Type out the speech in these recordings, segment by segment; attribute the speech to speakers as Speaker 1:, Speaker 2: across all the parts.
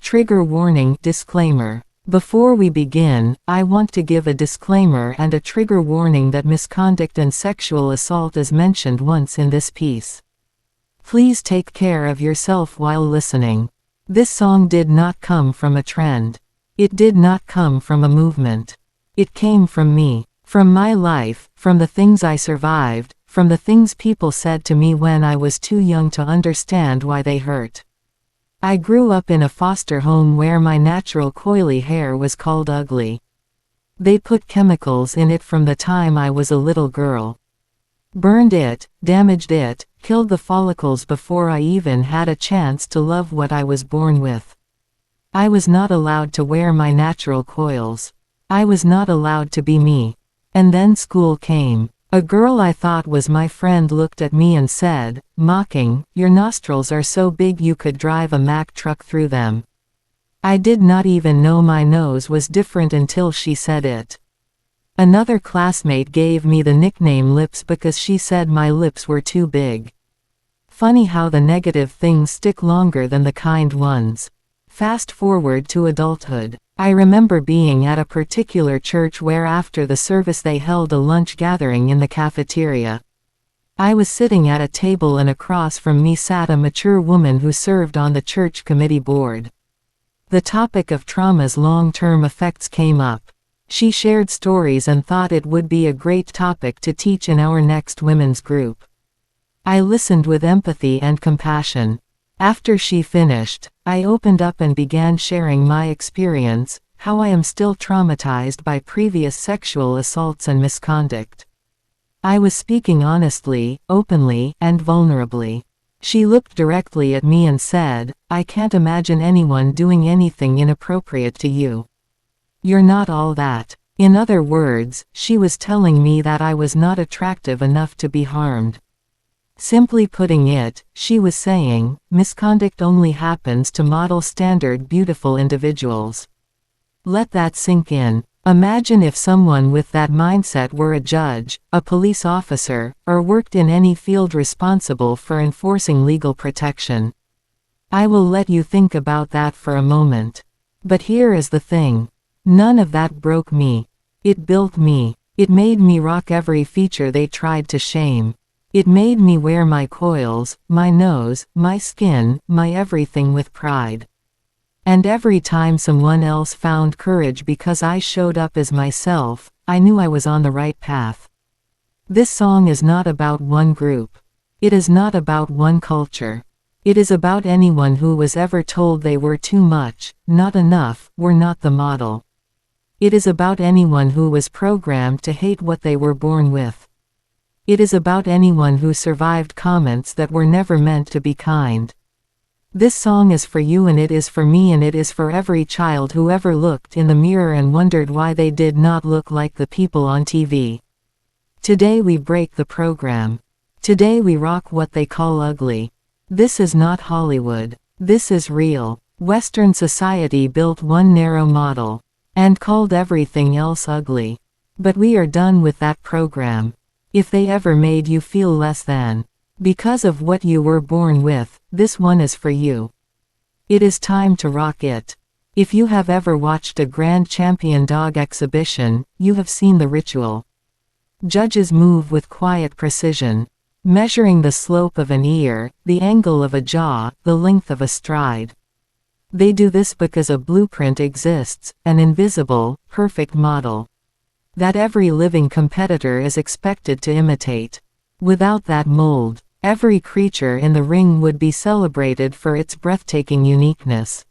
Speaker 1: Trigger warning disclaimer. Before we begin, I want to give a disclaimer and a trigger warning that misconduct and sexual assault is mentioned once in this piece. Please take care of yourself while listening. This song did not come from a trend. It did not come from a movement. It came from me, from my life, from the things I survived, from the things people said to me when I was too young to understand why they hurt. I grew up in a foster home where my natural coily hair was called ugly. They put chemicals in it from the time I was a little girl. Burned it, damaged it, killed the follicles before I even had a chance to love what I was born with. I was not allowed to wear my natural coils. I was not allowed to be me. And then school came. A girl I thought was my friend looked at me and said, mocking, "Your nostrils are so big you could drive a Mack truck through them." I did not even know my nose was different until she said it. Another classmate gave me the nickname Lips because she said my lips were too big. Funny how the negative things stick longer than the kind ones. Fast forward to adulthood. I remember being at a particular church where after the service they held a lunch gathering in the cafeteria. I was sitting at a table and across from me sat a mature woman who served on the church committee board. The topic of trauma's long-term effects came up. She shared stories and thought it would be a great topic to teach in our next women's group. I listened with empathy and compassion. After she finished, I opened up and began sharing my experience, how I am still traumatized by previous sexual assaults and misconduct. I was speaking honestly, openly, and vulnerably. She looked directly at me and said, "I can't imagine anyone doing anything inappropriate to you. You're not all that." In other words, she was telling me that I was not attractive enough to be harmed. Simply putting it, she was saying, misconduct only happens to model standard beautiful individuals. Let that sink in. Imagine if someone with that mindset were a judge, a police officer, or worked in any field responsible for enforcing legal protection. I will let you think about that for a moment. But here is the thing. None of that broke me. It built me. It made me rock every feature they tried to shame. It made me wear my coils, my nose, my skin, my everything with pride. And every time someone else found courage because I showed up as myself, I knew I was on the right path. This song is not about one group. It is not about one culture. It is about anyone who was ever told they were too much, not enough, were not the model. It is about anyone who was programmed to hate what they were born with. It is about anyone who survived comments that were never meant to be kind. This song is for you and it is for me and it is for every child who ever looked in the mirror and wondered why they did not look like the people on TV. Today we break the program. Today we rock what they call ugly. This is not Hollywood. This is real. Western society built one narrow model and called everything else ugly. But we are done with that program. If they ever made you feel less than because of what you were born with, this one is for you. It is time to rock it. If you have ever watched a Grand Champion dog exhibition, you have seen the ritual. Judges move with quiet precision, measuring the slope of an ear, the angle of a jaw, the length of a stride. They do this because a blueprint exists, an invisible, perfect model that every living competitor is expected to imitate. Without that mold, every creature in the ring would be celebrated for its breathtaking uniqueness.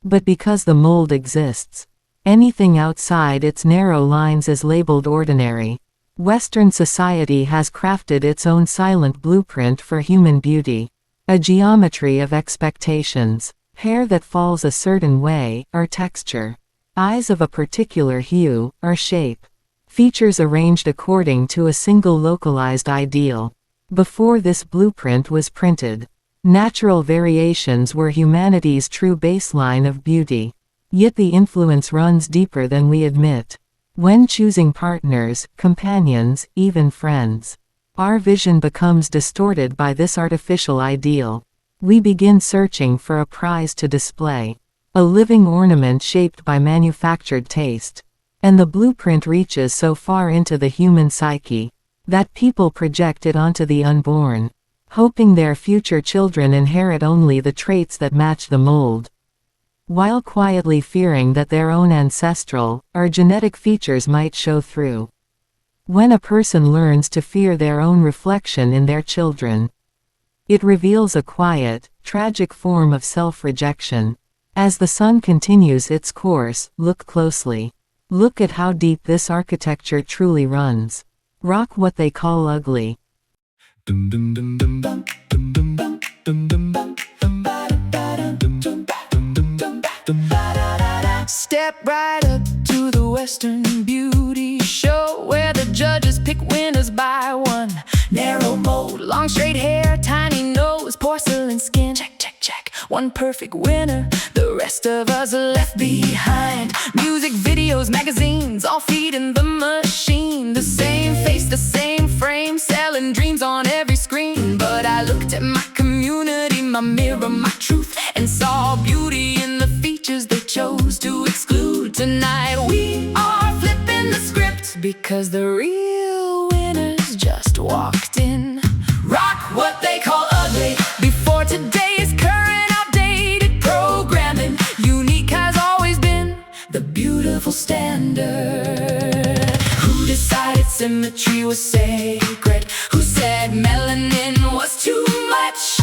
Speaker 1: But because the mold exists, anything outside its narrow lines is labeled ordinary. Western society has crafted its own silent blueprint for human beauty. A geometry of expectations. Hair that falls a certain way, or texture. Eyes of a particular hue, or shape. Features arranged according to a single localized ideal. Before this blueprint was printed, natural variations were humanity's true baseline of beauty. Yet the influence runs deeper than we admit. When choosing partners, companions, even friends, our vision becomes distorted by this artificial ideal. We begin searching for a prize to display. a living ornament shaped by manufactured taste. And the blueprint reaches so far into the human psyche that people project it onto the unborn, hoping their future children inherit only the traits that match the mold, while quietly fearing that their own ancestral or genetic features might show through. When a person learns to fear their own reflection in their children, it reveals a quiet, tragic form of self-rejection. As the sun continues its course, look closely. Look at how deep this architecture truly runs. Rock what they call ugly.
Speaker 2: Step right up to the Western Beauty Show, where the judges pick winners by one narrow mold. Long straight hair, tiny nose, porcelain skin. Check, check, check. One perfect winner, the rest of us are left behind. Music videos, magazines, all feeding the machine. The same face, the same frame, selling dreams on every screen. But I looked at my community, my mirror, my truth, and saw beauty in the features they chose to exclude. Tonight we are flipping the script, because the real winners just walked in. Rock what they call ugly before today's current outdated programming. Unique has always been the beautiful standard. Who decided symmetry was sacred? Who said melanin was too much?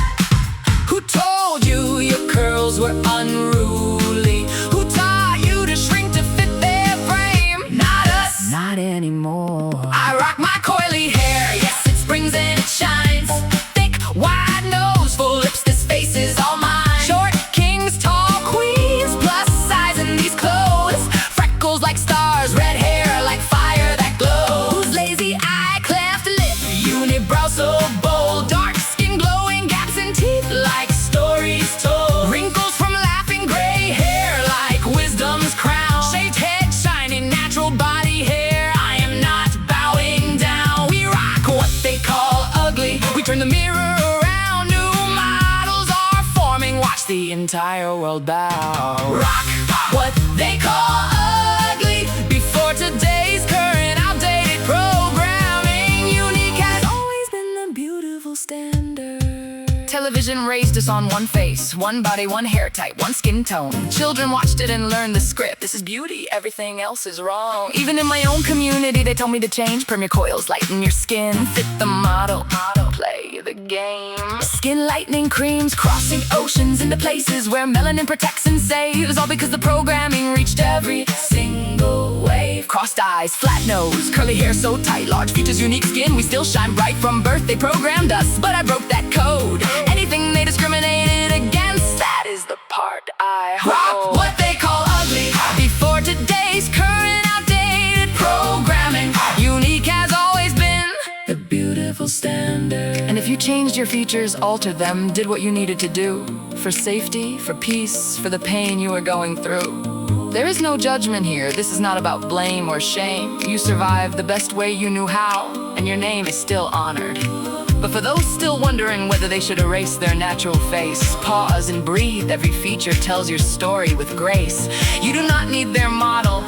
Speaker 2: Who told you your curls were unruly? Who taught you to shrink to fit their frame? Not us, not anymore. I rock my coily hair, yes, it springs and it shines. Thick, wide nose, full lips, this face is all mine. Short kings, tall queens, plus size in these clothes. Freckles like stars, red hair like fire that glows. Lazy eye, cleft lip, unibrow so bold. Dark skin glowing, gaps in teeth like stories told. Wrinkles from laughing, gray hair like wisdom's crown. Shaved head, shining natural body hair. I am not bowing down. We rock what they call ugly. We turn the mirror around. New models are forming. Watch the entire world bow. Rock what they call ugly before today's current outdated programming. Unique has always been the beautiful standard. Television raised us on one face, one body, one hair type, one skin tone. Children watched it and learned the script. This is beauty, everything else is wrong. Even in my own community, they told me to change. Perm your coils, lighten your skin, fit the model, play the game. Skin lightening creams, crossing oceans into places where melanin protects and saves. All because the programming reached every single wave. Crossed eyes, flat nose, curly hair so tight, large features, unique skin. We still shine bright from birth. They programmed us, but I broke that code. Anything they discriminated against, that is the part I hold. Rock what they call ugly before today's current outdated programming. Unique has always been the beautiful standard. And if you changed your features, altered them, did what you needed to do, for safety, for peace, for the pain you were going through, there is no judgment here. This is not about blame or shame. You survived the best way you knew how, and your name is still honored. But for those still wondering whether they should erase their natural face, pause and breathe. Every feature tells your story with grace. You do not need their model.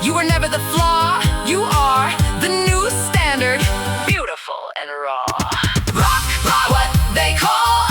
Speaker 2: You were never the flaw. You are the new standard, beautiful and raw. Rock what they call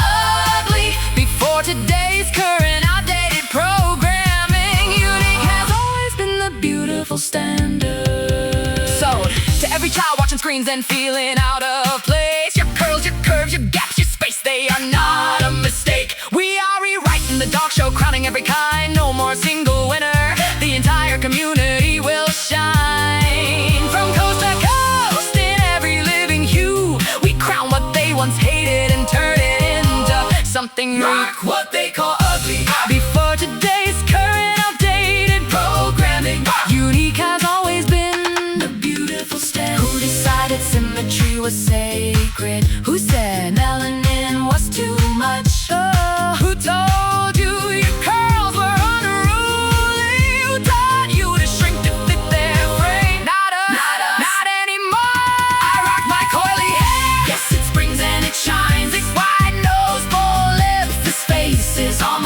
Speaker 2: ugly before today's current outdated programming. Unique has always been the beautiful standard. So, to every child watching screens and feeling out of place, your curls, your curves, your gaps, your space, they are not a mistake. We are rewriting the dog show, crowning every kind. No more single winner. The entire community will shine. From coast to coast, in every living hue, we crown what they once hated and turn it into something new. Rock what they call ugly before today's current outdated programming. Unique has always been the beautiful standard. Who decided symmetry was sacred? Who said melanin was too much? Oh, who told you your curls were unruly? Who taught you to shrink to fit their frame? Not us, not anymore. I rock my coily hair, yes, it springs and it shines. It's wide nose, full lips, this face is all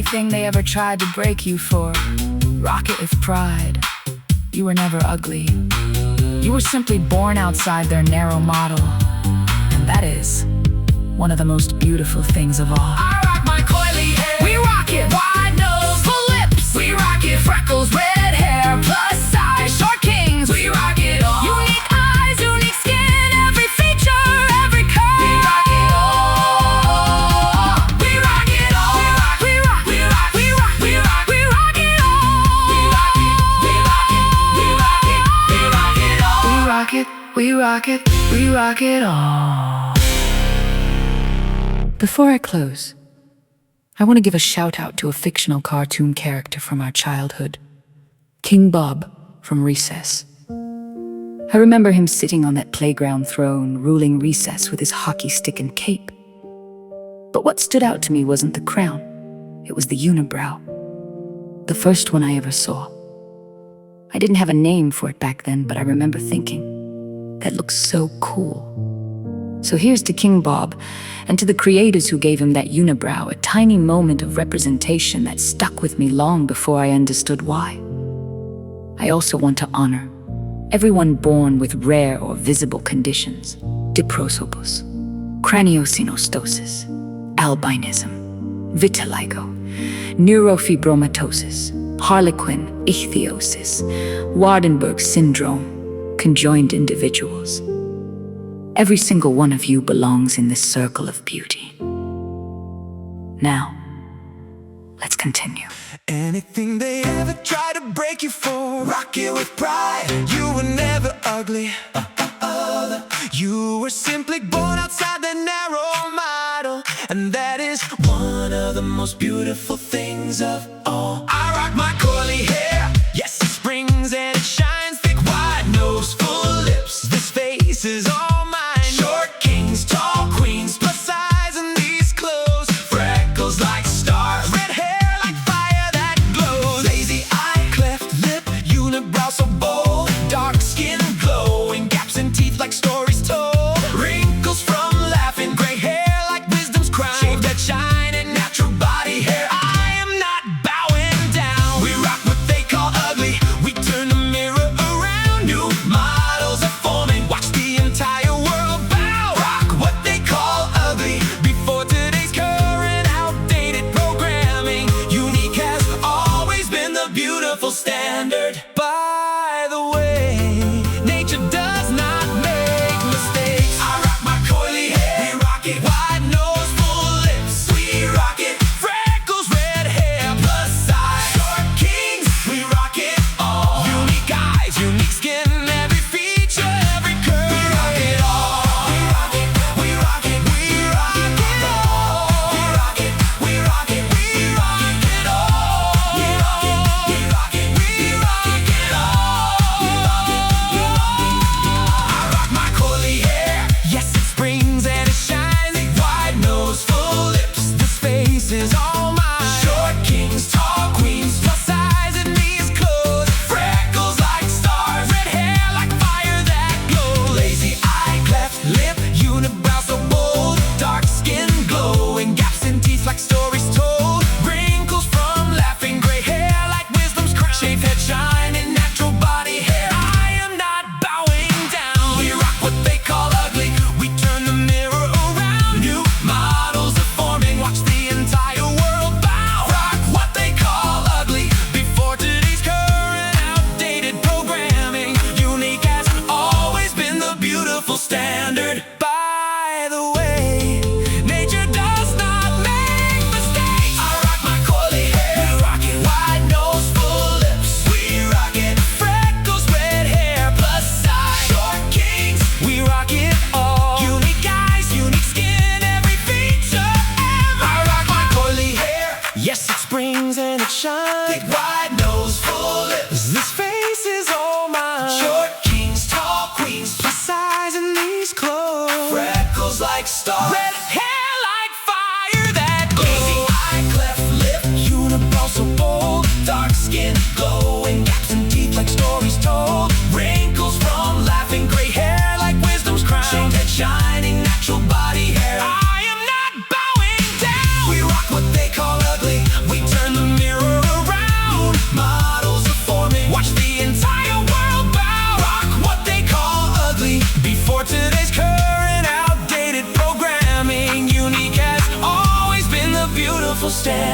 Speaker 2: anything they ever tried to break you for. Rock it with pride. You were never ugly. You were simply born outside their narrow model. And that is one of the most beautiful things of all. I rock my coily hair. We rock it. Wide nose, full lips. We rock it. Freckles, red hair, plus size, short kings. We rock it all. Unique eyes, unique skin, every feature, every curve. We rock it all. We rock it all. We rock, we rock, we rock, we rock, we rock, we rock it all. We rock it, we rock it, we rock it, we rock it all. We rock it, we rock it, we rock it all. Before I close, I want to give a shout out to a fictional cartoon character from our childhood, King Bob from Recess. I remember him sitting on that playground throne, ruling Recess with his hockey stick and cape. But what stood out to me wasn't the crown, it was the unibrow, the first one I ever saw. I didn't have a name for it back then, but I remember thinking, that looks so cool. So here's to King Bob, and to the creators who gave him that unibrow, a tiny moment of representation that stuck with me long before I understood why. I also want to honor everyone born with rare or visible conditions: diprosopus, craniosynostosis, albinism, vitiligo, neurofibromatosis, harlequin ichthyosis, Waardenburg syndrome, conjoined individuals. Every single one of you belongs in this circle of beauty. Now, let's continue.
Speaker 3: Anything they ever try to break you for, rock it with pride. You were never ugly. You were simply born outside the narrow model, and that is one of the most beautiful things of all. I rock my coily hair. Yes, it springs and it shines. Thick, wide nose, full lips. This face is all standard. By the way, nature does not make mistakes. I rock my coily hair. We rock it. Wide nose, full lips. We rock it. Freckles, red hair, plus size, short kings. We rock it all. Unique eyes, unique skin, every feature, every curve. We rock it all. We rock it. We rock it. We rock it all. We rock it. We rock it. We rock it all. We rock it. We rock it. Standard. By the way, nature does not make mistakes. I rock my coily hair. We rock it. Wide nose, full lips. We rock it. Freckles, red hair, plus size, short kings. We rock it all. Unique eyes, unique skin, every feature, every. I rock my coily hair. Yes, it springs and it shines. Thick, wide nose, full lips. This face is all mine. Short kings, tall queens, plus size in these clothes. Freckles like stars. Red hair like fire that glows. Lazy eye, cleft lip, unibrow so bold. Dark skin, glowing gaps and teeth like stories told. Wrinkles from laughing, gray hair like wisdom's crown. Shaved head, shining, natural body hair. I am not bowing down. We rock what they call ugly. We turn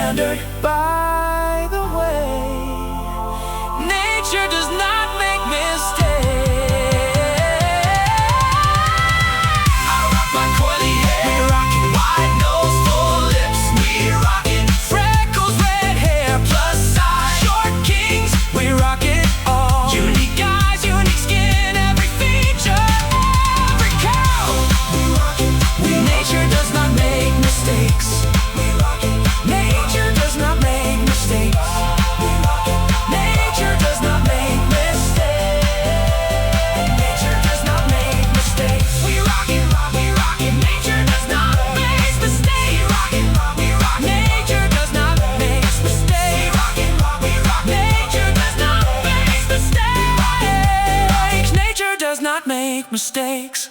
Speaker 3: standard. By the way, nature does not make mistakes. I rock my coily hair, we rockin' wide nose, full lips, we rockin' freckles, red hair, plus size, short kings, we rock it all. Unique eyes, unique skin, every feature, every curl, we rockin'. Nature does not make mistakes. We rockin'. Nature does not make mistakes. We rockin'. Nature does not make mistakes. Nature does not make mistakes. We rockin', we rockin'. Nature does not make mistakes. We rockin', we rockin'. Nature does not make mistakes. We rockin', we rockin'. Nature does not make mistakes. Nature does not make mistakes.